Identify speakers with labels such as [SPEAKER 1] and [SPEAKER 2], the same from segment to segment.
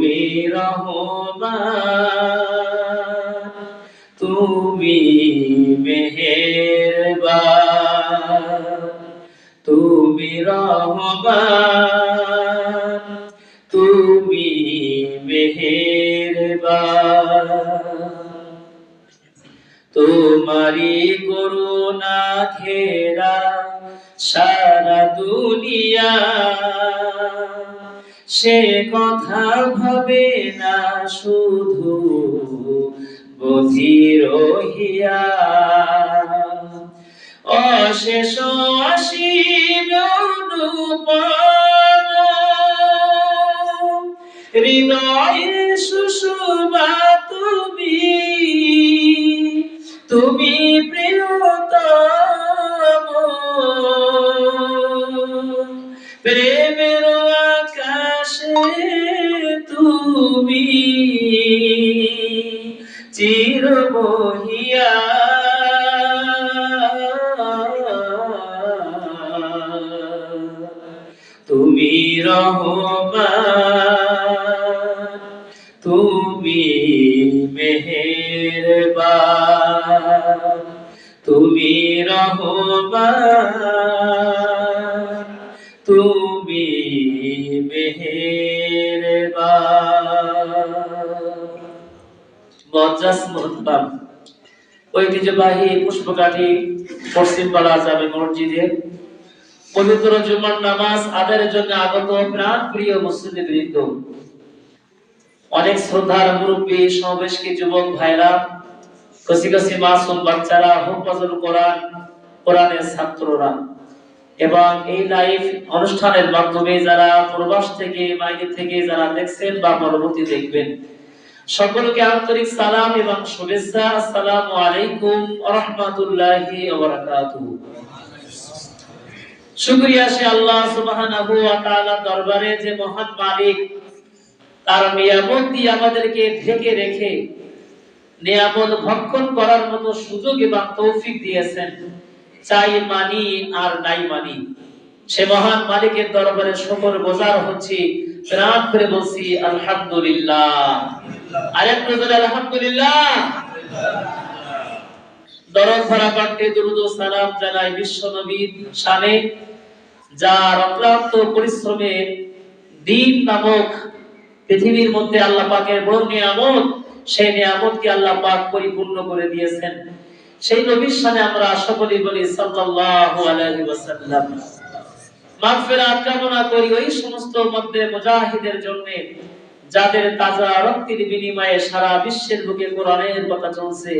[SPEAKER 1] তুমি রহমান, তুমি মেহেরবান, তুমি রহমান, তুমি মেহেরবান। তোমারি করুণা ঘেরা সারা দুনিয়া, সে কথা ভাবে না শুধু বধির হিয়া। অশেষ অসীম অনুপম হৃদয়ে সুষমা তুমি, তুমি প্রিয়তম। প্রেমের আকাশে তুমি চির বহিয়া, তুমি রহমান, তুমি মেহেরবান, তুমি রহমান, তুমি মেহেরবান। মজ্জাস মোহতারাম, ঐতিহ্যবাহী পুষ্পকাঠি পশ্চিমপাড়া জামে মসজিদে পবিত্র জুমার নামাজ আদায়ের জন্য আগত প্রাণ প্রিয় মুসলিমবৃন্দ, অনেক শ্রদ্ধার মুরব্বী, সমাবেশকে যুবক ভাইরা, কচি কচি মাসুম বাচ্চারা, হুফাজুল কোরআন, কোরআনের ছাত্ররা এবং এই লাইভ অনুষ্ঠানের মাধ্যমে যারা প্রবাস থেকে বাইরে থেকে যারা দেখছেন বা পরবর্তী দেখবেন, সকলকে আন্তরিক সালাম এবং শুভেচ্ছা। আসসালামু আলাইকুম ওয়া রাহমাতুল্লাহি ওয়া বারাকাতুহু। শুকরিয়া সে আল্লাহ সুবহানাহু ওয়া তাআলার দরবারে যে মহান মালিক তার নিয়ামত দিয়ে আমাদেরকে ঢেকে রেখে নিয়ামত ভক্ষণ করার মতো সুযোগ এবং তৌফিক দিয়েছেন। চাই মানি আর নাই মানি, সে মহান মালিকের দরবারে শুকর গুজার হচ্ছি, প্রাণ করে বলছি আলহামদুলিল্লাহ। আরেকটু জোরে আলহামদুলিল্লাহ। দরদ ভরা কণ্ঠে দুরূদ ও সালাম জানাই বিশ্ব নবীর শানে, যার অক্লান্ত পরিশ্রমে দ্বীন নামক পৃথিবীর মধ্যে আল্লাহ পাকের বড় নিয়ামত, সেই নিয়ামতকে আল্লাহ পাক পরিপূর্ণ করে দিয়েছেন। সেই নবীর শানে আমরা সকলেই বলি সাল্লাল্লাহু আলাইহি ওয়াসাল্লাম। মাগফিরাত কামনা করি ওই সমস্ত মধ্যে মুজাহিদের জন্য যাদের তাজা রক্তের বিনিময়ে সারা বিশ্বের বুকে কোরআনের কথা চলছে।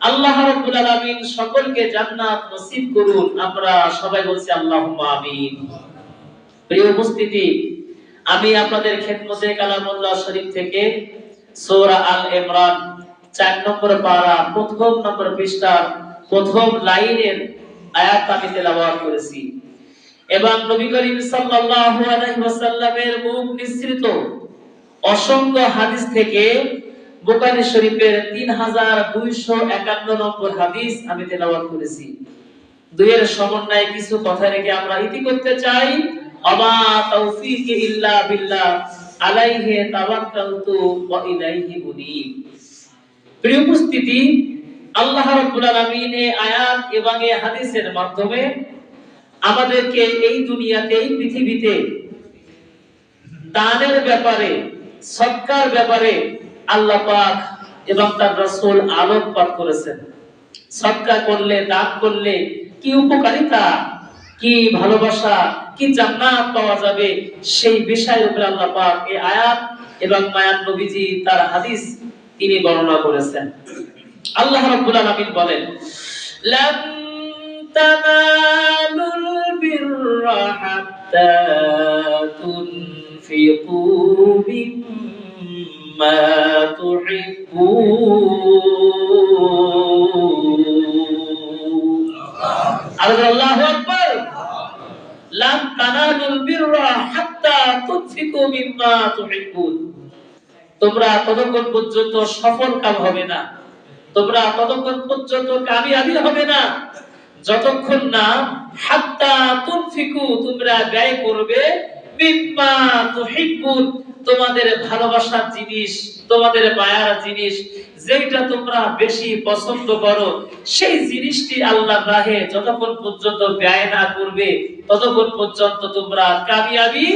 [SPEAKER 1] আল্লাহ রাব্বুল আলামিন সকলকে জান্নাত নসিব করুন। আমরা সবাই বলছি আল্লাহুম্মা আমিন। প্রিয় উপস্থিতি, আমি আপনাদের খেদমতে কালামুল্লাহ শরীফ থেকে সূরা আল ইমরান 4 নম্বর পারা প্রথম নম্বর পৃষ্ঠার প্রথম লাইনের আয়াত আমি তেলাওয়াত করেছি এবং নবী করিম সাল্লাল্লাহু আলাইহি ওয়াসাল্লামের মুখ নিঃসৃত অসংখ্য হাদিস থেকে বুখারী শরীফের 3251 নম্বর হাদিস আমি তেলাওয়াত করেছি। দুইয়ের সমন্বয়ে কিছু কথা রেখে আমরা ইতি করতে চাই। আমা তাওফীকি ইল্লা বিল্লাহ আলাইহি তাওয়াক্কালতু ওয়া ইলাইহি উনীব। প্রিয় উপস্থিতি, আল্লাহ রাব্বুল আলামিন এই আয়াত এবং এই হাদিসের মাধ্যমে আমাদেরকে এই দুনিয়াতে, এই পৃথিবীতে দানের ব্যাপারে, সদকার ব্যাপারে আল্লাহ পাক এবং তার রাসূল আলোকপাত করেছেন। সদকা করলে, দান করলে কি উপকারিতা, কি ভালোবাসা, কি জান্নাত পাওয়া যাবে, সেই বিষয়ের উপরে আল্লাহ পাক এই আয়াত এবং মায়ান নবীজি তার হাদিস তিনি বর্ণনা করেছেন। আল্লাহ রাব্বুল আলামিন বলেন, লান তানালুল বিররা হাত্তা তুনফিকু মিম্মা তুহিব্বুন। আল্লাহু আকবার। লান তানালুল বিররা হাত্তা তুনফিকু মিম্মা তুহিব্বুন। তোমরা ততক্ষণ পর্যন্ত সফল কাম হবে না, তোমরা ততক্ষণ পর্যন্ত কামিয়াবি হবে না যতক্ষণ না হাত্তা তুনফিকু, তোমরা ব্যয় করবে মিম্মা তুহিব্বুন, তোমাদের ভালোবাসার জিনিস, তোমাদের মায়ার জিনিস, যেটা তোমরা বেশি পছন্দ করো, সেই জিনিসটি আল্লাহর রাহে যতক্ষণ পর্যন্ত ব্যয় না করবে ততক্ষণ পর্যন্ত তোমরা কামিয়াবি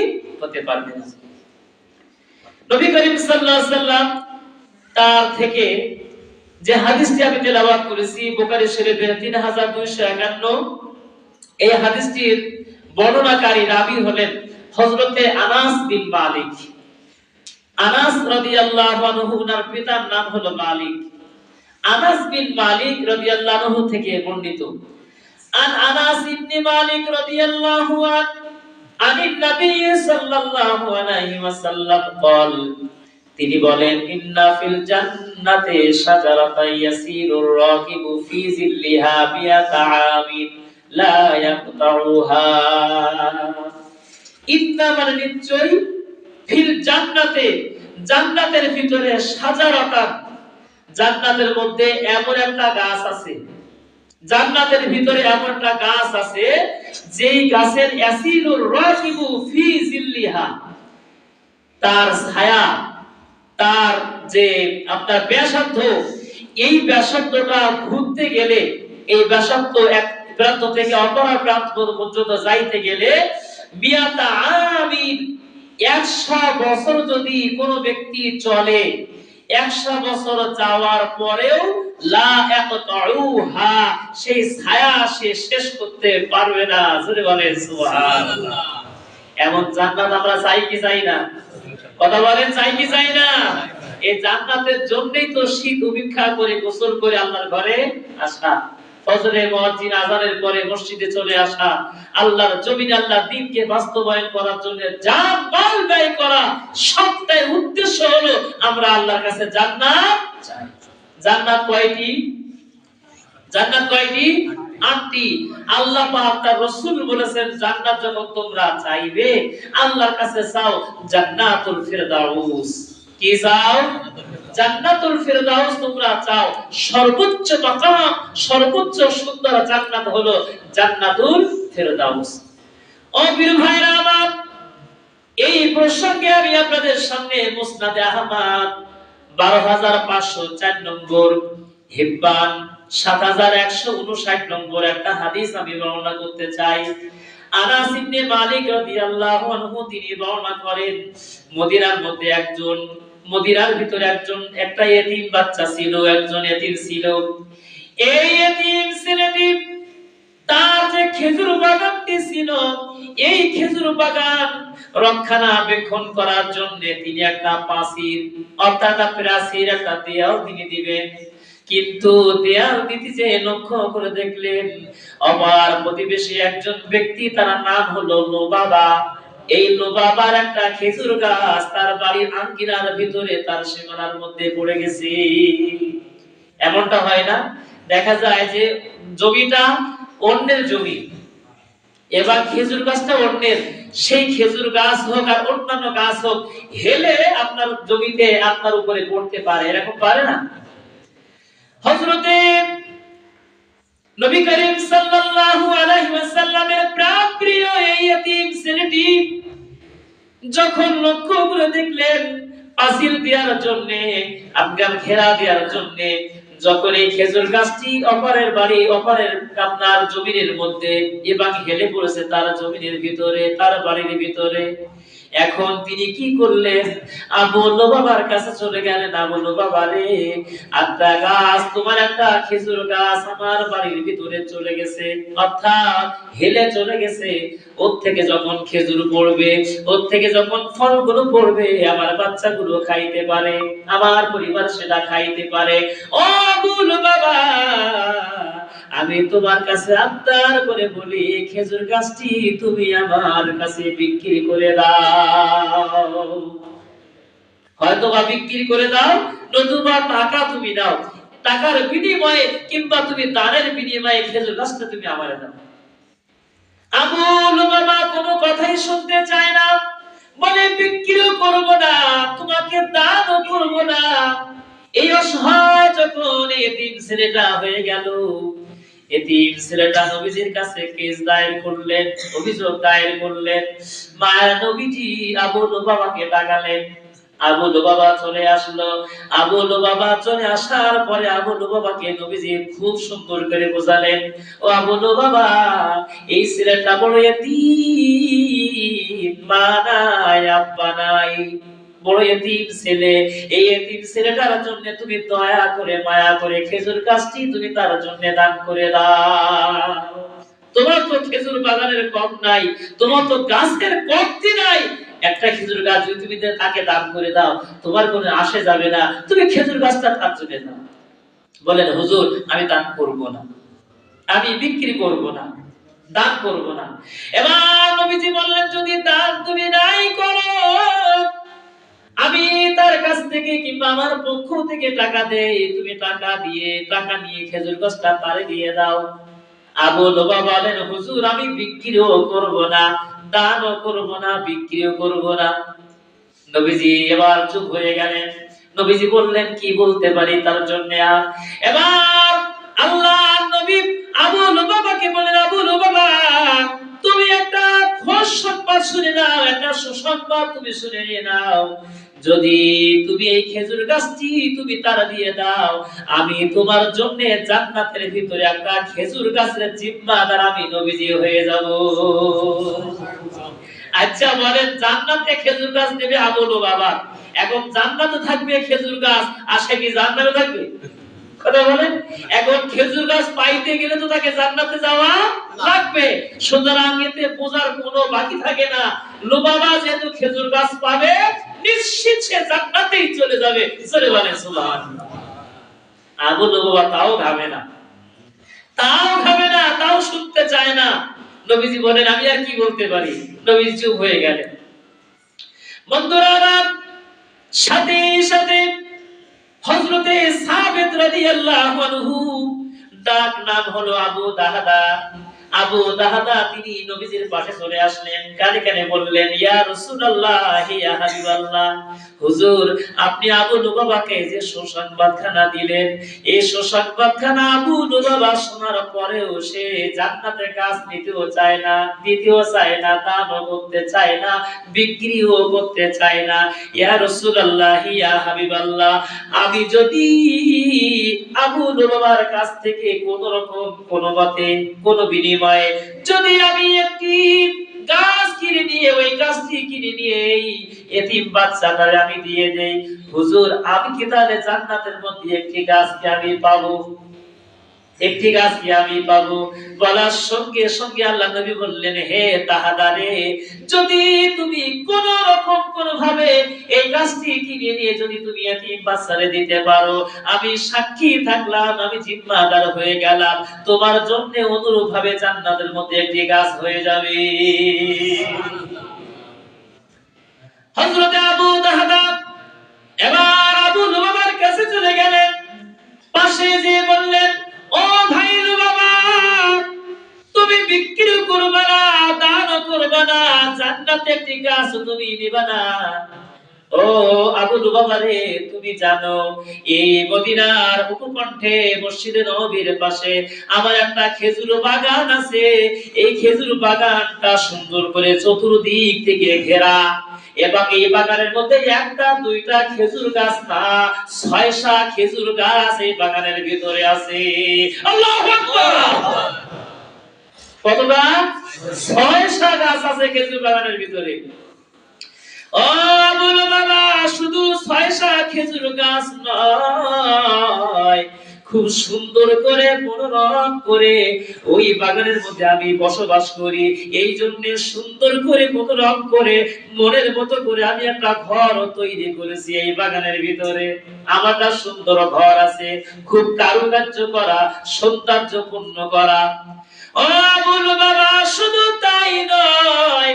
[SPEAKER 1] হতে পারবে না। নবী করিম সাল্লাল্লাহু আলাইহি ওয়াসাল্লাম তার থেকে যে হাদিসটি আমি তেলাওয়াত করেছি বুখারী শরীফের 3251, এই হাদিসটির বর্ণনাকারী রাবী হলেন হযরতে আনাস বিন মালিক। আনাস রাদিয়াল্লাহু আনহু, ওনার পিতার নাম হলো মালিক। আনাস বিন মালিক রাদিয়াল্লাহু আনহু থেকে বর্ণিত। আন আনাস ইবনে মালিক রাদিয়াল্লাহু আনহু আনিন নবী সাল্লাল্লাহু আলাইহি ওয়াসাল্লাম قال, তিনি বলেন, ইন্না ফিল জান্নাতি শাজারাতান ইয়াসিরুর রাকিবু ফি জিল্লিহা বিয়াতা আমিন লা ইয়াকতাউহা। ইন্না মানে নিশ্চয়, ফিল জান্নাতে জান্নাতের ভিতরে শাজারাতান, জান্নাতের মধ্যে এমন একটা গাছ আছে, জান্নাতের ভিতরে এমন একটা গাছ আছে যেই গাছের ইয়াসিরুর রাকিবু ফি জিল্লিহা, তার ছায়া, তার যে আপনার ব্যাসার্ধ, এই ব্যাসার্ধটা ঘুরতে গেলে, এই ব্যাসার্ধ এক প্রান্ত থেকে অপর প্রান্ত পর্যন্ত যাইতে গেলে বিয়াতা আমিন, 100 বছর যদি কোনো ব্যক্তি চলে, 100 বছর যাওয়ার পরেও লা ইয়াকতাউহা, সেই ছায়া সে শেষ করতে পারবে না। জোরে বলেন সুবহানাল্লাহ। এমন জান্নাত আমরা চাই কি চাই না? কথা বলেন, চাই কি চাই না? এই জান্নাতের জন্যই তো শীত উপেক্ষা করে গোসল করে আল্লাহর ঘরে আসা, ফজরের মুয়াজ্জিন আযানের পরে মসজিদে চলে আসা, আল্লাহর জমিনে আল্লাহর দ্বীনকে বাস্তবায়ন করার জন্য জান মাল ব্যয় করা, সবটাই উদ্দেশ্য হলো আমরা আল্লাহর কাছে জান্নাত চাই। জান্নাত কয়টি? জান্নাত কয়টি? 8টি। আল্লাহ পাক তার রাসূল বলেছেন, জান্নাত যখন তোমরা চাইবে আল্লাহর কাছে চাও জান্নাতুল ফিরদাউস। কি চাও? জান্নাতুল ফিরদাউস তোমরা চাও। সর্বোচ্চ মাকাম, সর্বোচ্চ সুন্দর জান্নাত হলো জান্নাতুল ফিরদাউস। ও বীর ভাইরা আমার, এই প্রসঙ্গে আমি আপনাদের সামনে মুসনাদে আহমদ 12504 নম্বর, হিব্বান 7159 নম্বর একটা হাদিস আমি বর্ণনা করতে চাই। আনাস ইবনে মালিক রাদিয়াল্লাহু আনহু তিনি বর্ণনা করেন, মদিনার মধ্যে একজন, মদিনার ভিতরে একজন একটা ইতিম বাচ্চা ছিল, একজন ইতিম ছিল। এই ইতিম ছেলেটি তার যে খেজুর বাগানটি ছিল, এই খেজুর বাগান রক্ষণাবেক্ষণ করার জন্য তিনি একটা পাঁচিল অর্থাৎ প্রাচীর, একটা দেয়াল তিনি দিবেন। কিন্তু দেয়াল দিতে যে লক্ষ্য করে দেখলেন অপর প্রতিবেশী একজন ব্যক্তি, তার নাম হলো লোবাবা। এই লোবাবার একটা খেজুর গাছ তার বাড়ির আঙ্গিনার ভিতরে, তার সীমানার মধ্যে পড়ে গেছে। এমনটা হয় না? দেখা যায় যে জমিটা অন্যের জমি, এবার খেজুর গাছটা অন্যের, সেই খেজুর গাছ হোক আর অন্যান্য গাছ হোক, হেলে আপনার জমিতে আপনার উপরে পড়তে পারে, এরকম পারে না? হযরতে নবী করিম সাল্লাল্লাহু আলাইহি ওয়াসাল্লামের প্রাণপ্রিয় এই ইতিম ছেলেটি যখন লক্ষ্য করে দেখলেন পাঁচিল দেওয়ার জন্য, আফগান ঘেরা দেওয়ার জন্য যখন এই খেজুর গাছটি অপরের বাড়ি, অপরের আপনার জমিনের মধ্যে এবং হেলে পড়েছে তার জমিনের ভিতরে, তার বাড়ির ভিতরে, এখন তিনি কি করলেন? আবু লোবাবার কাছে চলে গেলেন। আবু লোবাবা রে, একটা গাছ, তোমার একটা খেজুর গাছ আমার বাড়ির ভিতরে চলে গেছে, অর্থাৎ হেলে চলে গেছে। ওর থেকে যখন খেজুর পড়বে, ওর থেকে যখন ফলগুলো পড়বে, আমার বাচ্চাগুলো খাইতে পারে, আমার পরিবার সেটা খাইতে পারে। ও আবু লোবাবা, আমি তোমার কাছে আবদার করে বলি, খেজুর গাছটি তুমি আমার কাছে বিক্রি করে দাও। হয়তো বা বিক্রি করে দাও, নতুবা টাকা তুমি দাও, টাকার বিনিময়ে কিংবা তুমি দানের বিনিময়ে খেজুর গাছটা তুমি আমারে দাও। আবু লুবাবা কোনো কথাই শুনতে চায় না, বলে বিক্রিও করব না, তোমাকে দানও করব না। এই অসহায় যখন এতিম ছেলেটা হয়ে গেল, এতিম ছেলেটা নবীজির কাছে কেস দায়ের করলেন, অভিযোগ দায়ের করলেন। মায়া নবীজি আবু লুবাবাকে ডাকালেন, আবু লুবাবা চলে আসলো। আবু লুবাবা চলে আসার পরে আবু লুবাবাকে নবীজি খুব সুন্দর করে বোঝালেন, ও আবু লুবাবা, এই ছেলেটা বড় এতিম, মা নাই আব্বা নাই, বড় এতিম ছেলে। এই এতিম ছেলেটার জন্য তুমি দয়া করে মায়া করে খেজুর গাছটি তুমি তার জন্য দান করে দাও। তোমার তো খেজুর বাগানের কম নাই, তোমার তো গাছের কমতি নাই, একটা খেজুর গাছ যদি তুমি তাকে দান করে দাও তোমার কোনো আসে যাবে না, তুমি খেজুর গাছটা তার জন্য দাও। বলেন হুজুর আমি দান করব না, আমি বিক্রি করব না, দান করব না। এবার নবীজি বললেন যদি দান তুমি নাই করো, আমি তার কাছ থেকে কিংবা আমার পক্ষ থেকে টাকা দেই, তুমি টাকা নিয়ে খেজুর গাছটা তারে দিয়ে দাও। আবু লুবাবা বলেন হুজুর আমি বিক্রিও করব না, দানও করব না, বিক্রিও করব না। নবীজি এবার চুপ হয়ে গেলেন। নবীজি বললেন কি বলতে পারি তার জন্য। এবার আল্লাহর নবী আবু লুবাবাকে বলেন, আবু লুবাবা তুমি একটা খুশ সংবাদ শুনে নাও, একটা সুসংবাদ তুমি শুনে নাও। যদি তুমি এই খেজুর গাছটি তুমি তারা দিয়ে দাও, আমি তোমার জন্য জান্নাতের ভিতরে একটা খেজুর গাছের জিম্মাদার আমি নবীজি হয়ে যাব। আচ্ছা বলেন জান্নাতে খেজুর গাছ দেবে আবু লুবাবা, এখন জান্নাতে থাকবে খেজুর গাছ, আর সে কি জান্নাতে থাকবে? কথা বলেন, এখন খেজুর গাছ পাইতে গেলে তো তাকে জান্নাতে যাওয়া লাগবে। সুতরাং এতে বোঝার কোনো বাকি থাকে না, লুবাবা যেহেতু খেজুর গাছ পাবে নিশ্চিত সে জান্নাতেই চলে যাবে। চলে বলেন সুবহানাল্লাহ। আবু লুবাবা তাও ভাবে না, তাও শুনতে চায় না। নবীজি বলেন আমি আর কি বলতে পারি। নবীজি চুপ হয়ে গেলেন। বন্ধুরা আমার, সাথে সাথে হযরতে সাবিত রাদিয়াল্লাহু আনহু, ডাক নাম হলো আবু দাহদা। আবু দাহদা তিনি নবীজির পাশে চলে আসলেন, কানে কানে বললেন ইয়া রাসূলুল্লাহ, ইয়া হাবিবাল্লাহ, হুজুর আপনি আবু লুবাবাকে যে সুসংবাদখানা দিলেন, এই সুসংবাদখানা আবু লুবাবা শোনার পরেও সে জান্নাতের কাজ নিতেও চায় না, দিতেও চায় না, দানও করতে চায় না, বিক্রিও করতে চায় না। ইয়া রাসূলুল্লাহ, ইয়া হাবিবাল্লাহ, আমি যদি আবু লুবাবার কাছ থেকে কোন রকম কোন মতে কোন বিনিময়ে যদি আমি একটি গাছ কিনে নিয়ে, ওই গাছটি কিনে নিয়ে এই এতিম বাচ্চাটারে আমি দিয়ে দেই, হুজুর আমি কি তাহলে জান্নাতের মধ্যে একটি গাছ কি আমি পাবো? একটি গাছ কি আমি পাবো? বলার সঙ্গে সঙ্গে আল্লাহ নবী বললেন হে তাহাদারে, যদি তুমি কোন রকম কোন ভাবে এই গাছটি কিনে নিয়ে যদি তুমি এতিম বাচ্চারে দিতে পারো, আমি সাক্ষী থাকলাম, আমি জিম্মাদার হয়ে গেলাম, তোমার জন্য অনুরূপ ভাবে জান্নাতের মধ্যে একটি গাছ হয়ে যাবে। হযরত আবু দাহদা এবার আবু লুবাবার কাছে চলে গেলেন, পাশে যে বললেন ও ভাই লুবাবা, তুমি বিক্রি করবে না, দানও করবে না, জান্নাতে একটি গাছ তুমি নিবে না। ও আবু লুবাবা রে, তুমি জানো এই মদিনার উপকণ্ঠে মসজিদে নববীর পাশে আমার একটা খেজুর বাগান আছে। এই খেজুর বাগানটা সুন্দর করে চতুর্দিক থেকে ঘেরা, এবং এই বাগানের মধ্যে একটা দুইটা খেজুর গাছ না, 6টা খেজুর গাছ এই বাগানের ভিতরে আছে। আল্লাহু আকবার! কতটা? 6টা গাছ আছে খেজুর বাগানের ভিতরে। ও আবু লুবাবা, শুধু 6টা খেজুর গাছ নয়, খুব সুন্দর করে মনোরম করে ওই বাগানের মধ্যে আমি বসবাস করি, এই জন্য সুন্দর করে মনোরম করে মনের মতো করে আমি একটা ঘর তৈরি করেছি এই বাগানের ভিতরে। আমার একটা সুন্দর ঘর আছে, খুব কারুকার্য করা, সৌন্দর্যপূর্ণ করা। ও আবু লুবাবা, শুধু তাই নয়,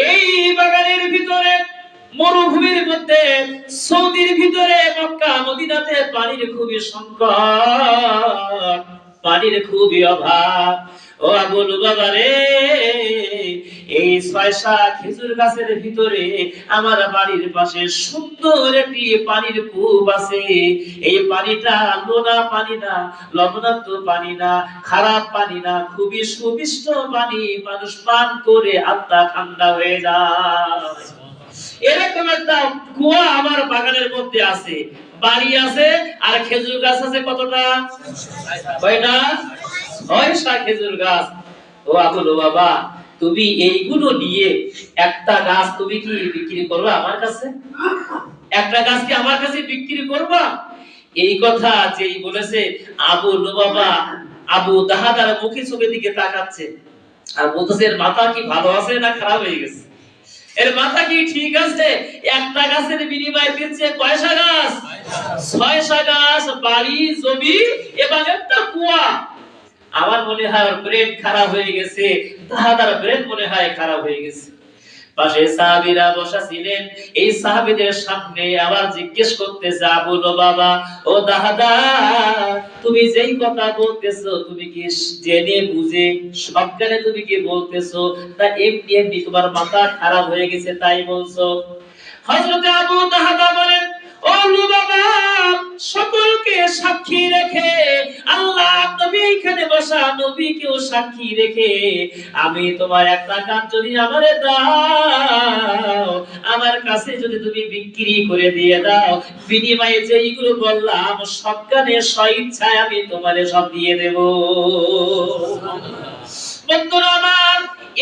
[SPEAKER 1] এই বাগানের ভিতরে মরুভূমির মধ্যে সৌদির ভিতরে মক্কা মদিনাতে পানির খুবই সংকট, পানির খুবই অভাব। ও আবু লুবাবা রে, এই 6টা খেজুর গাছের ভিতরে আমার বাড়ির পাশে সুন্দর একটি পানির কূপ আছে। এই পানিটা লোনা পানি না, লবণাক্ত পানি না, খারাপ পানি না, খুবই সুমিষ্ট পানি, মানুষ পান করে আত্মা ঠান্ডা হয়ে যায়। এরকম একটা কুয়া আমার বাগানের মধ্যে আছে, বাড়ি আছে, আর খেজুর গাছ আছে কতটা? কয়টা? 6টা খেজুর গাছ। ও আবুল বাবা, তুমি এইগুলো নিয়ে একটা গাছ তুমি কি বিক্রি করবে আমার কাছে? একটা গাছ কি আমার কাছে বিক্রি করবা? এই কথা যেই বলেছে, আবু লুবাবা আবু দাহাদার মুখে চোখের দিকে তাকাচ্ছে আর বলতেছে এর মাথা কি ভালো আছে না খারাপ হয়ে গেছে? এর মাথা কি ঠিক আছে? একটা গাছের বিনিময়ে দিচ্ছে কয়টা গাছ? 6টা গাছ, বাড়ি, জমি এবং একটা কুয়া। আমার মনে হয় ওর ব্রেন খারাপ হয়ে গেছে, দাহাদার ব্রেন মনে হয় খারাপ হয়ে গেছে। পাশে সাহাবীরা বসা ছিলেন, এই সাহাবীদের সামনে আবার জিজ্ঞেস করতেছে আবু লুবাবা, ও দাহাদা, তুমি যেই কথা বলতেছো তুমি কি জেনে বুঝে সজ্ঞানে তুমি কি বলতেছো, তা এমনি এমনি তোমার মাথা খারাপ হয়ে গেছে তাই বলছো? হযরত আবু দাহাদা বলেন, ও লুবাবা, সকলকে সাক্ষী রেখে, আল্লাহ নবী এখানে বসা নবীকেও সাক্ষী রেখে, আমি তোমার একটা কাজ যদি আমারে দাও, আমার কাছে যদি তুমি বিক্রি করে দিয়ে দাও, বিনিময়ে যেইগুলো বললাম সজ্ঞানে স্বইচ্ছায় আমি তোমারে সব দিয়ে দেব। বন্ধুরা আমার,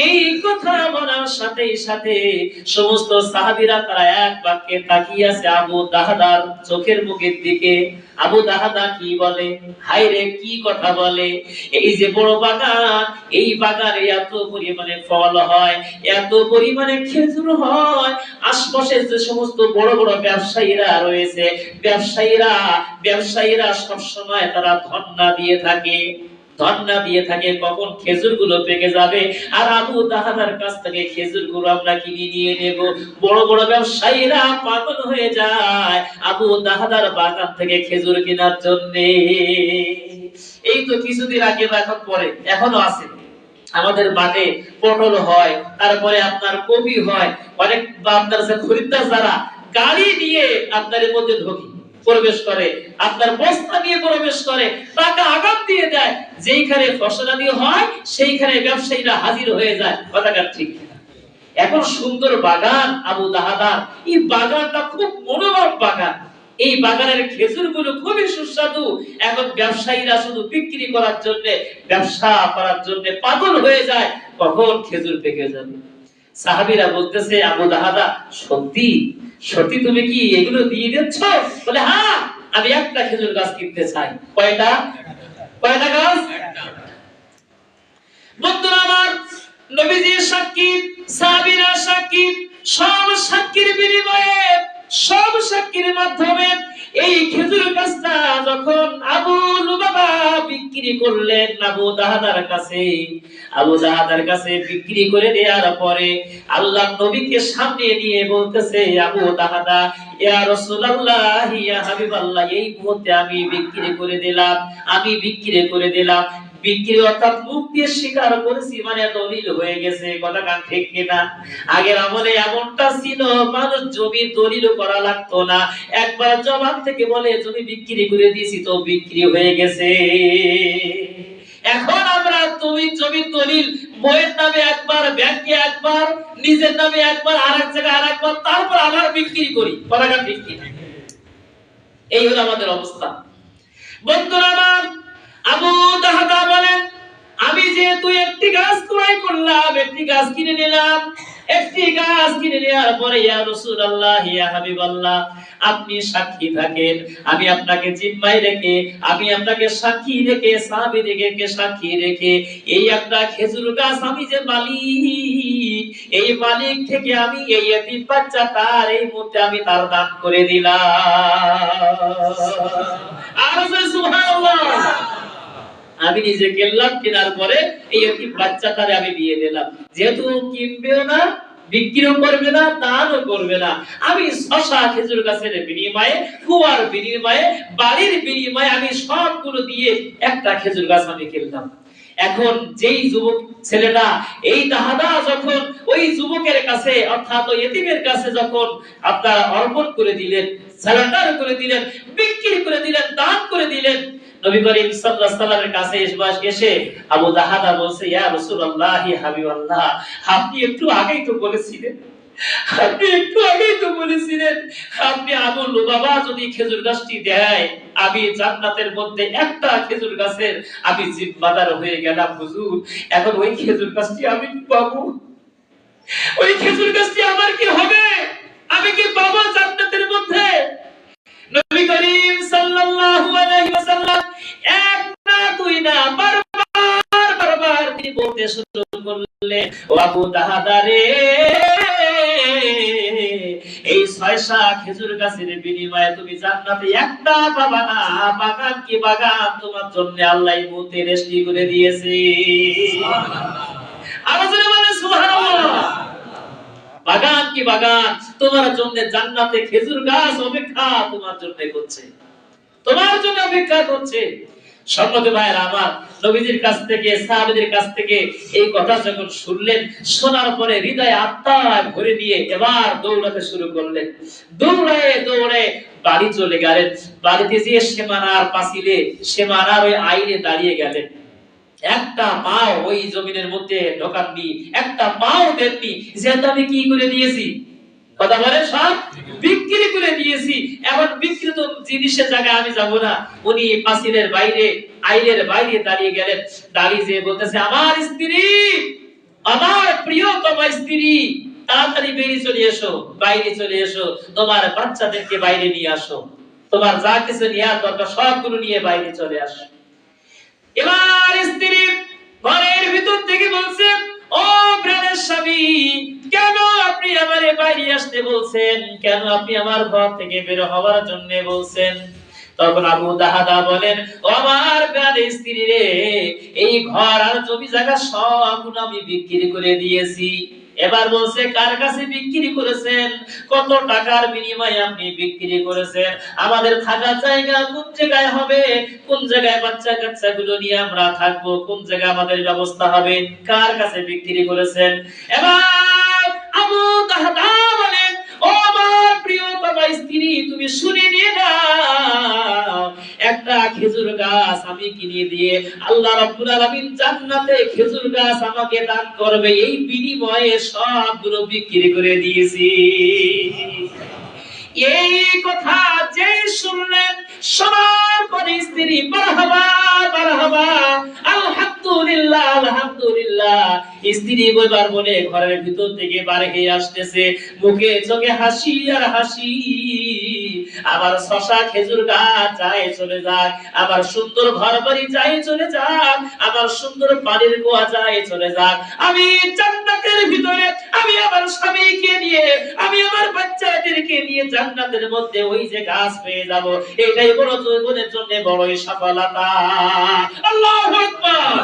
[SPEAKER 1] এই কথা বলার সাথে সাথে সমস্ত সাহাবীরা তারা এক বাক্যে তাকিয়ে আছে আবু দাহাদার চোখের মুখের দিকে। আবু দাহাদা কি বলে, হায়রে কি কথা বলে! এই যে বড় বাগান, এই বাগানে এত পরিমাণে ফল হয়, এত পরিমাণে খেজুর হয়, আশপাশে যে সমস্ত বড় বড় ব্যবসায়ীরা রয়েছে, ব্যবসায়ীরা সব সময় তারা ধন্না দিয়ে থাকে, কখন খেজুরগুলো পেকে যাবে আর আবু দাহাদার কাছ থেকে খেজুরগুলো আমরা কিনে নিয়ে নেব। বড় বড় ব্যবসায়ীরা পাগল হয়ে যায় আবু দাহাদার বাগান থেকে খেজুর কেনার জন্য। এই তো কিছুদিন আগে বা এখন পরে এখনো আছে আমাদের মাঠে পটল হয়, তারপরে আপনার কপি হয়, অনেক আপনার খরিদ্দার যারা গাড়ি নিয়ে আপনার এর মধ্যে ঢোকে, প্রবেশ করে, আপনার বস্তা নিয়ে প্রবেশ করে, টাকা আগাম দিয়ে দেয়, যেইখানে ফসলাদি হয় সেইখানে ব্যবসায়ীরা হাজির হয়ে যায়। কথাটা ঠিক। এখন সুন্দর বাগান আবু দাহাদার, এই বাগানটা খুব মনোরম বাগান, এই বাগানের খেজুরগুলো খুবই সুস্বাদু। এখন ব্যবসায়ীরা শুধু বিক্রি করার জন্য, ব্যবসা করার জন্য পাগল হয়ে যায় কখন খেজুর পেকে যাবে। সাহাবীরা বলতেছে, আবু দাহাদা, সত্যি সত্যি তুমি কি এগুলো দিয়ে দিচ্ছ? বলে, হ্যাঁ, আমি একটা খেজুর গাছ কিনতে চাই। কয়টা গাছ? বন্ধুরা আমার, নবীজির সাক্ষী, সাহাবীরা সাক্ষী, সব সাক্ষীর বিনিময়ে, সব সাক্ষীর মাধ্যমে এই খেজুর গাছটা যখন আবু লুবাবা বিক্রি করলেন আবু দাহাদার কাছে বিক্রি করে দেওয়ার পরে আল্লাহ নবীকে সামনে নিয়ে বলতেছে, আবু দাহাদা, ইয়া রাসূলুল্লাহ, ইয়া হাবিবাল্লাহ, এই মুহূর্তে আমি বিক্রি করে দিলাম। বিক্রি অর্থাৎ মুখ দিয়ে স্বীকার করেছি, মানে দলিল হয়ে গেছে। কথা কান ঠিক কিনা? আগের আমলে এমনটা ছিল, মানুষ জমি দলিল করা লাগতো না, একবার জবান থেকে বলে জমি বিক্রি করে দিয়েছি, তো বিক্রি হয়ে গেছে। এখন আমরা তুমি জমি দলিল বইয়ের নামে একবার, ব্যাংকে একবার, নিজের নামে একবার, আরেক জায়গায় আরেকবার, তারপর আবার বিক্রি করি। কথা কান ঠিক কিনা? এই হলো আমাদের অবস্থা। বন্ধুরা আমার, আবু দাহাদা বলেন, আমি যেহেতু একটি গাছ ক্রয় করলাম, একটি গাছ কিনে নিলাম, একটি গাছ কিনে নেওয়ার পরে, ইয়া রাসূলুল্লাহ, ইয়া হাবিবাল্লাহ, আপনি সাক্ষী থাকেন, আমি আপনাকে জিম্মায় রেখে, আমি আপনাকে সাক্ষী রেখে, সাহাবীদেরকে সাক্ষী রেখে, এই একটা খেজুর গাছ আমি যে মালিক, এই মালিক থেকে আমি এই এতিম বাচ্চা তার এই মুহূর্তে আমি তার দান করে দিলাম। আর সুবহানাল্লাহ, আমি নিজে কিনলাম, কেনার পরে এই এতিম বাচ্চাটারে আমি দিয়ে দিলাম। যেহেতু কিনবেও না, বিক্রিও করবে না, দানও করবে না, আমি 6টা খেজুর গাছের বিনিময়ে, কুয়ার বিনিময়ে, বাড়ির বিনিময়ে আমি সবগুলো দিয়ে একটা খেজুর গাছ আমি কিনলাম। এখন যেই যুবক ছেলেটা, এই দাহাদা যখন ওই যুবকের কাছে অর্থাৎ ওই এতিমের কাছে যখন আপনারা অর্পণ করে দিলেন, সারেন্ডার করে দিলেন, বিক্রি করে দিলেন, দান করে দিলেন, নবী করিম সাল্লাল্লাহু আলাইহি ওয়াসাল্লামের কাছে এসে আবু দাহাদা বলছে, ইয়া রাসূলুল্লাহ, হাবিবাল্লাহ, আপনি একটু আগেই তো বলেছিলেন, আপনি আবু লুবাবা যদি খেজুর গাছটি দেয়, আমি জান্নাতের মধ্যে একটা খেজুর গাছের আমি জিম্মাদার হয়ে গেলাম হুজুর। এখন ওই খেজুর গাছটি আমি কি পাবো? ওই খেজুর গাছটি আমার কি হবে? আমি কি পাবো জান্নাতের মধ্যে? নবী করিম সাল্লাল্লাহু আলাইহি ওয়াসাল্লাম এক না দুই না বারবার তিনি বলতে শুরু করলেন, ও আবু দাহাদা রে, এই 6টা খেজুর গাছের বিনিময়ে তুমি জান্নাতে একটা পাবা না। বাগান কি বাগান, তোমার জন্য আল্লাহ মুতে রেশমি করে দিয়েছে। আওয়াজে বলেন সুবহানাল্লাহ। বাগান কি বাগান, তোমার জন্য জান্নাতে খেজুর গাছ অপেক্ষা তোমার জন্য করছে, তোমার জন্য অপেক্ষা করছে। সম্মানিত ভাইরা আমার, নবীজির কাছ থেকে, সাহাবীদের কাছ থেকে এই কথা যখন শুনলেন, শোনার পরে হৃদয়ে আত্মায় ভরে নিয়ে এবার দৌড়াতে শুরু করলেন। দৌড়ে বাড়ি চলে গেলেন। বাড়িতে গিয়ে সীমানার পাঁচিলে, সীমানার ওই আইনে দাঁড়িয়ে গেলেন। একটা পাও ওই জমিনের মধ্যে ঢোকাননি, একটা পাও দেননি যে আমি কি করে দিয়েছি, কথা বলে সব বিক্রি করে দিয়েছি। এখন বিক্রিত জিনিসের জায়গায় আমি যাব না। উনি পাঁচিলের বাইরে, আইনের বাইরে দাঁড়িয়ে গেলেন। দাঁড়িয়ে যে বলতেছে, আমার স্ত্রী, আমার প্রিয়তমা স্ত্রী, তাড়াতাড়ি বেরিয়ে চলে এসো, বাইরে চলে এসো, তোমার বাচ্চাদেরকে বাইরে নিয়ে আসো, তোমার যা কিছু নেওয়ার দরকার সবগুলো নিয়ে বাইরে চলে আসো। এবার স্ত্রী ঘরের ভিতর থেকে বলছে, ও প্রাণের স্বামী, কেন আপনি আমারে বাইরে আসতে বলছেন? কেন আপনি আমার ঘর থেকে বের হওয়ার জন্য বলছেন? তখন আবু দাহাদা বলেন, ও আমার প্রাণের স্ত্রী রে, এই ঘর আর জমি জায়গা সব আমি বিক্রি করে দিয়েছি। এবার বলছে, কার কাছে বিক্রি করেছেন? কত টাকার বিনিময়ে আপনি বিক্রি করেছেন? আমাদের থাকার জায়গা কোন জায়গায় হবে? কোন জায়গায় বাচ্চা কাচ্চা গুলো নিয়ে আমরা থাকবো? কোন জায়গায় আমাদের ব্যবস্থা হবে? কার কাছে বিক্রি করেছেন? এবার আবু দাহাদা বলেন, ও আমার প্রিয়তমা স্ত্রী, তুমি শুনে নিয়ে নাও, একটা খেজুর গাছ আমি কিনে দিয়ে আল্লাহ রাব্বুল আলামিন জান্নাতে খেজুর গাছ আমাকে দান করবে, এই বিনিময়ে সবগুলো বিক্রি করে দিয়েছি। এই কথা যে শুনলেন, শোনার পরে স্ত্রী মারহাবা মারহাবা, আলহামদুলিল্লাহ আলহামদুলিল্লাহ, স্ত্রী বইবার বলে ঘরের ভিতর থেকে বার হয়ে আসতেছে, মুখে চোখে হাসি আর হাসি। আবার শশা খেজুর গাছ যায় চলে যাক, আবার সুন্দর ঘর বাড়ি যায় চলে যাক, আবার সুন্দর পানির কুয়া যায় চলে যাক, আমি জান্নাতের ভিতরে আমি আমার স্বামীকে নিয়ে, আমি আমার বাচ্চাদেরকে নিয়ে জান্নাতের মধ্যে ওই যে গাছ পেয়ে যাব, এটাই বড় জীবনের জন্য বড়ই সফলতা। আল্লাহু আকবার।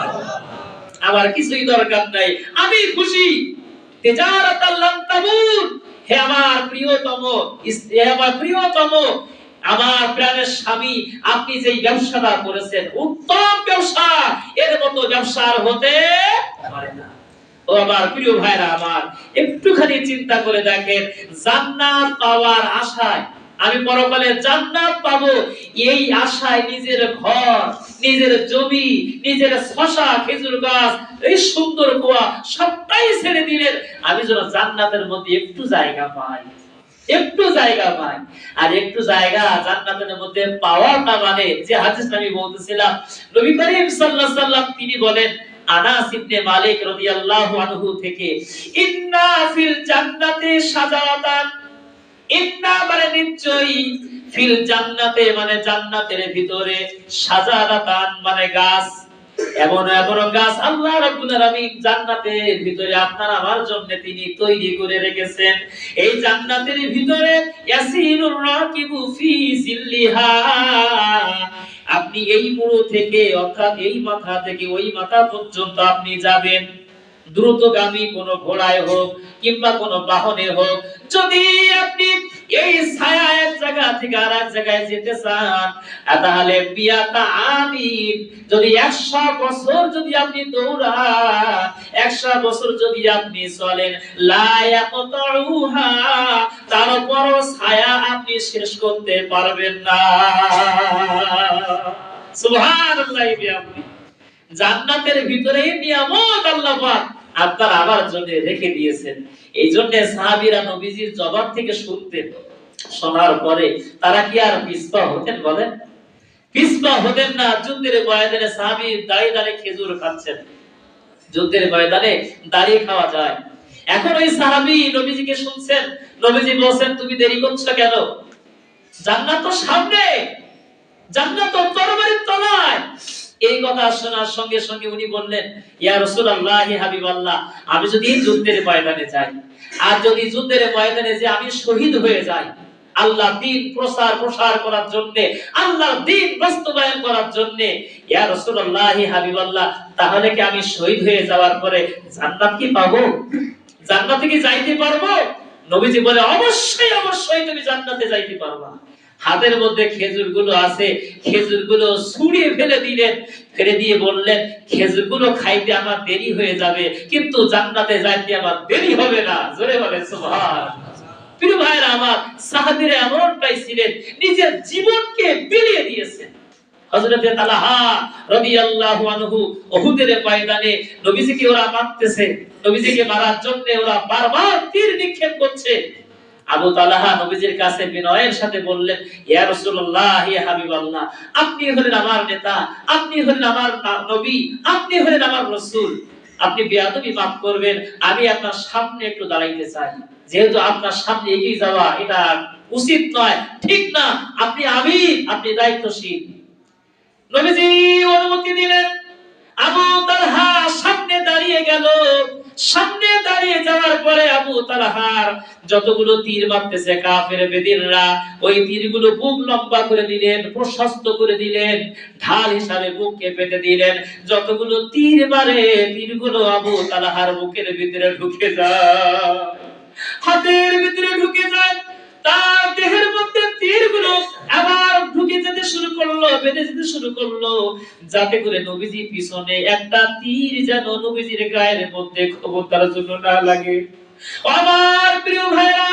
[SPEAKER 1] আমার কিছুই দরকার নাই, আমি খুশি। তিজারাতাল লান তাবুর। হে আমার প্রিয়তম, হে আমার প্রিয়তম, আমার প্রাণের স্বামী, আপনি যে ব্যবসাটা করেছেন উত্তম ব্যবসা, এর মতো ব্যবসা আর হতে পারে না। ও আমার প্রিয় ভাইরা আমার, একটুখানি চিন্তা করে দেখেন, জান্নাত পাওয়ার আশায়, আমি পরকালে জান্নাত পাবো এই আশায় নিজের ঘর, নিজের জমি, নিজের শশা খেজুর গাছ, এই সুন্দর কুয়া সবটাই ছেড়ে দিলেন, আমি যেন জান্নাতের মধ্যে একটু জায়গা পাই, একটু জায়গা পাই। আর একটু জায়গা জান্নাতের মধ্যে পাওয়াটা মানে যে হাদিস আমি বলতেছিলাম, নবী করিম সাল্লাল্লাহু আলাইহি ওয়াসাল্লাম তিনি বলেন, আনাস ইবনে মালিক রাদিয়াল্লাহু আনহু থেকে, ইন্না ফিল জান্নাতি শাজারাতান, ইন্না মানে নিশ্চয়ই, ফিল জান্নাতে মানে জান্নাতের ভিতরে, শাজারাতান মানে গাছ, এমন এমন গাছ আল্লাহ রাব্বুল আলামিন জান্নাতের ভিতরে আপনার আমার জন্য তিনি তৈরি করে রেখেছেন। এই জান্নাতের ভিতরে ইয়াসিরুর রাকিবু ফি জিল্লিহা, আপনি এই মুড়ো থেকে অর্থাৎ এই মাথা থেকে ওই মাথা পর্যন্ত আপনি যাবেন, দ্রুতগামী কোন ঘোড়ায় হোক কিংবা কোন বাহনে হোক, যদি আপনি এই ছায়া এক জায়গা থেকে আরেক জায়গায় যেতে চান, তাহলে বিয়াতা আমিন, যদি 100 বছর যদি আপনি দৌড়ান, 100 বছর যদি আপনি চলেন, লা ইয়াকতাউহা, তারপরও ছায়া আপনি শেষ করতে পারবেন না। সুবহানাল্লাহি বিহামদি। জান্নাতের ভিতরেই নিয়ামত আল্লাহ পাক আপনার আমার জন্য রেখে দিয়েছেন। এই জন্য সাহাবীরা নবীজির জবাব থেকে শুনতেন, শোনার পরে তারা কি আর পিছপা হতেন? বলেন, পিছপা হতেন না। যুদ্ধের ময়দানে সাহাবী দাঁড়িয়ে দাঁড়িয়ে খেজুর খাচ্ছেন, যুদ্ধের ময়দানে দাঁড়িয়ে খাওয়া যায়। এখন ওই সাহাবী নবীজিকে শুনছেন, নবীজি বলছেন তুমি দেরি করছো কেন? জান্নাত তো সামনে, জান্নাত তো তরবারির তলায়। এই কথা শোনার সঙ্গে সঙ্গে উনি বললেন, ইয়া রাসূলুল্লাহ, হাবিবাল্লাহ, আমি যদি যুদ্ধের ময়দানে যাই, আর যদি যুদ্ধের ময়দানে যে আমি শহীদ হয়ে যাই আল্লাহ দ্বীন প্রসার করার জন্য, আল্লাহ দ্বীন বাস্তবায়ন করার জন্য, ইয়া রাসূলুল্লাহ, হাবিবাল্লাহ, তাহলে কি আমি শহীদ হয়ে যাওয়ার পরে জান্নাত কি পাবো? জান্নাতে কি যাইতে পারবো? নবীজি বলে, অবশ্যই অবশ্যই তুমি জান্নাতে যাইতে পারবা। হাতের মধ্যে খেজুরগুলো আছে, খেজুরগুলো ছুঁড়িয়ে ফেলে দিলেন, ফেলে দিয়ে বললেন, খেজুরগুলো খাইতে আমার দেরি হয়ে যাবে, কিন্তু জান্নাতে যাইতে আমার দেরি হবে না। জোরে বলে সুবহানাল্লাহ। প্রিয় ভাইরা আমার, সাহাবীরা এমনটাই ছিলেন, নিজের জীবনকে বিলিয়ে দিয়েছেন। হযরতে তালহা রাদিয়াল্লাহু আনহু উহুদের ময়দানে নবীজিকে ওরা মারতেছে, নবীজিকে মারার জন্য ওরা বারবার তীর নিক্ষেপ করছে। আবু তালহা নবীজির কাছে বিনয়ের সাথে বললেন, ইয়া রাসূলুল্লাহ, ইয়া হাবিবাল্লাহ, আপনি হলেন আমার নেতা, আপনি হলেন আমার নবী, আপনি হলেন আমার রাসূল, আপনি বেয়াদবি মাফ করবেন, আমি আপনার সামনে একটু দাঁড়াইতে চাই। যেহেতু আপনার সামনে এগিয়ে যাওয়া এটা উচিত নয়, ঠিক না, আপনি আমির, আপনি দায়িত্বশীল। নবীজি অনুমতি দিলেন। আবু তালহা সামনে দাঁড়িয়ে গেল। সামনে দাঁড়িয়ে যাওয়ার পরে আবু তালহার যতগুলো তীর মারতেছে কাফের বেদিনরা, ওই তীরগুলো বুক লম্বা করে দিলেন, প্রশস্ত করে দিলেন, ঢাল হিসাবে বুককে পেতে দিলেন। যতগুলো তীর মারে, তীরগুলো আবু তালহার বুকের ভিতরে ঢুকে যায়, হাতের ভিতরে ঢুকে যায়। তার দেহের মধ্যে তীরগুলো আবার ঢুকে যেতে শুরু করলো, বেঁধে যেতে শুরু করলো, যাতে করে নবীজি পিছনে একটা তীর যেন নবীজির গায়ের মধ্যে খবরদার জন্য না লাগে। আমার প্রিয় ভাইরা,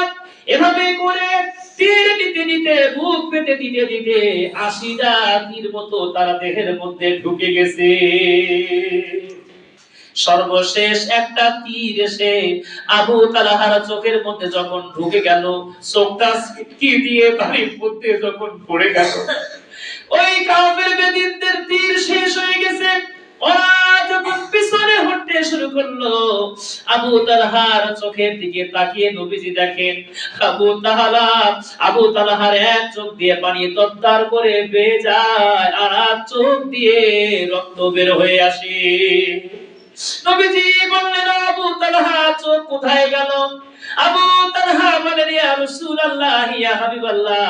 [SPEAKER 1] এভাবে করে তীর নিতে নিতে, বুক পেতে দিতে দিতে ৮০টা তীর মতো তার দেহের মধ্যে ঢুকে গেছে। সর্বশেষ একটা তীর এসে আবু তালহার চোখের মধ্যে যখন ঢুকে গেল, চোখটা কি দিয়ে বাড়ির মধ্যে যখন পড়ে গেল, ওই কাফের বেদিনদের তীর শেষ হয়ে গেছে। ওরা যখন পিছনে হটতে শুরু করলো, আবু তালহার চোখের দিকে তাকিয়ে নবীজি দেখেন আবু তালহার এক চোখ দিয়ে পানি দরদর করে বেয়ে যায়, আর চোখ দিয়ে রক্ত বের হয়ে আসে। নবীজি বললেন, আবু তালহা চোখ কোথায় গেল? আবু তালহা বলেন, ইয়া রাসূলুল্লাহ, ইয়া হাবিবাল্লাহ,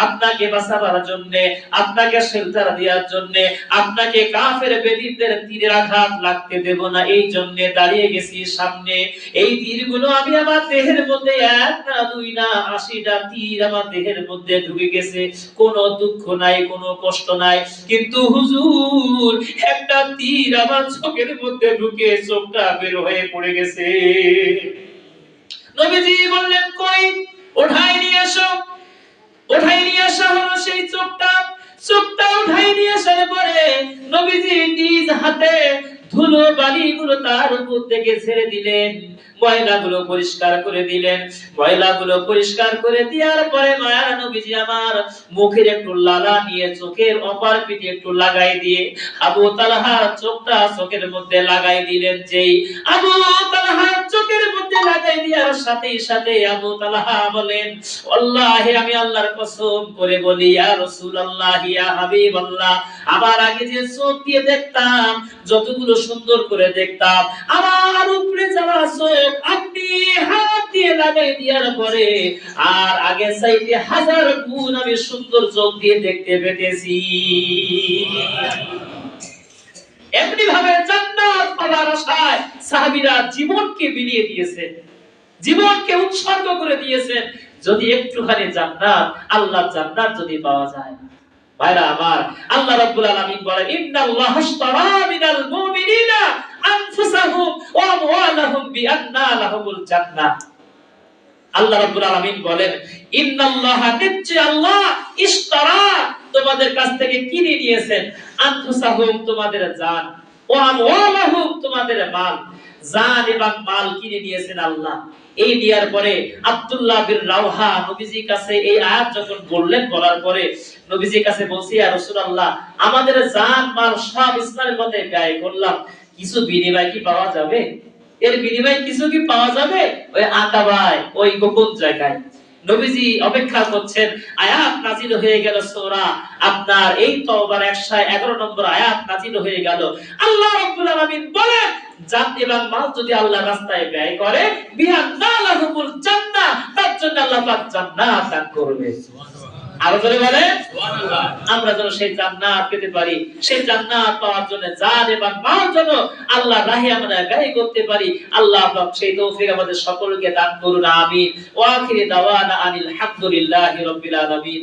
[SPEAKER 1] আপনাকে বাঁচাবার জন্য, আপনাকে শেল্টার দেওয়ার জন্য, আপনাকে কাফের বেদিনদের তীরের আঘাত লাগতে দেব না, এই জন্য দাঁড়িয়ে গেছি সামনে। এই তীরগুলো আমি আমার দেহের মধ্যে, এক না দুই না, ৮০টা তীর আমার দেহের মধ্যে ঢুকে গেছে। কোনো দুঃখ নাই, কোনো কষ্ট নাই, কিন্তু হুজুর, একটা তীর আমার চোখের মধ্যে ঢুকে চোখটা বের হয়ে পড়ে গেছে। নবীজি বললেন, কই, ওঠাই নিয়ে আসো। ওঠাই নিয়ে আসা হলো সেই চোখটা। চোখটা উঠাই নিয়ে আসার পরে নবীজি নিজ হাতে ধুলো বালিগুলো তার উপর থেকে ছেড়ে দিলেন, ময়লাগুলো পরিষ্কার করে দিলেন। ময়লাগুলো পরিষ্কার করে দেওয়ার পরে মায়ার নবীজি আমার মুখের একটু লালা নিয়ে চোখের অপার পিঠে একটু লাগাই দিয়ে আবু তালহার চোখটা চোখের মধ্যে লাগাই দিলেন। যেই আবু তালহার চোখের মধ্যে লাগাই দেওয়ার সাথে সাথে আবু তালহা বলেন, আল্লাহে, আমি আল্লাহর কসম করে বলি, ইয়া রাসূলুল্লাহ, ইয়া হাবিবাল্লাহ, আমার আগে যে চোখ দিয়ে দেখতাম, যতগুলো সুন্দর করে দেখতাম, আমার উপরে যাওয়া চোখ আপনি হাত দিয়ে লাগাই দেওয়ার পরে আর আগে চাইতে 1000 গুণ আমি সুন্দর চোখ দিয়ে দেখতে পেতেছি। এমনি ভাবে জান্নাত পাওয়ার আশায় সাহাবীরা জীবনকে বিলিয়ে দিয়েছেন, জীবনকে উৎসর্গ করে দিয়েছেন, যদি একটুখানি জান্নাত, আল্লাহর জান্নাত যদি পাওয়া যায়। ভাইরা আমার, আল্লাহ রাব্বুল আলামিন বলেন, ইন্নাল্লাহা আশতারা মিনাল মুমিনিনা আনফুসাহুম ওয়া আমওয়ালাহুম বিআন্না লাহুমুল জান্নাহ। আল্লাহ রাব্বুল আলামিন বলেন, ইন্নাল্লাহা, নিশ্চয় আল্লাহ, ইশতারা, তোমাদের কাছ থেকে কিনে নিয়েছেন আনফুসাহুম তোমাদের জান, ওয়া আমওয়ালাহুম তোমাদের মাল, জান এবং মাল কিনে নিয়েছেন আল্লাহ। এই দেওয়ার পরে আব্দুল্লাহ বিন রাওহা নবীজির কাছে এই আয়াত যখন বললেন, বলার পরে নবীজির কাছে বলছি, ইয়া রাসূলুল্লাহ, আমাদের জান মাল সব ইসলামের পথে ব্যয় করলাম, কিছু বিনিময় কি পাওয়া যাবে? এর বিনিময়ে কিছু কি পাওয়া যাবে? ওই আকাবায়, ওই গোপন জায়গায় নবীজি অপেক্ষা করছেন। আয়াত নাযিল হয়ে গেল, সূরা আপনার এই তওবার 111 নম্বর আয়াত নাযিল হয়ে গেল। আল্লাহ রাব্বুল আলামিন বলেন, জান এবং মাল যদি আল্লাহর রাস্তায় ব্যয় করে, বিহান্নালাহুমুল জান্নাহ, তার জন্য আল্লাহ পাক জান্নাত দান করবে। আরো জোরে বলেন সুবহানাল্লাহ। আমরা যেন সেই জান্নাত পেতে পারি, সেই জান্নাত পাওয়ার জন্য জান এবং মাল যেন আল্লাহর রাহে আমরা ব্যয় করতে পারি। আল্লাহ পাক সেই তৌফিক আমাদের সকলকে দান করুন, আমিন। ওয়া আখিরি দাওয়ানা আনিল হামদুলিল্লাহি রাব্বিল আলামিন।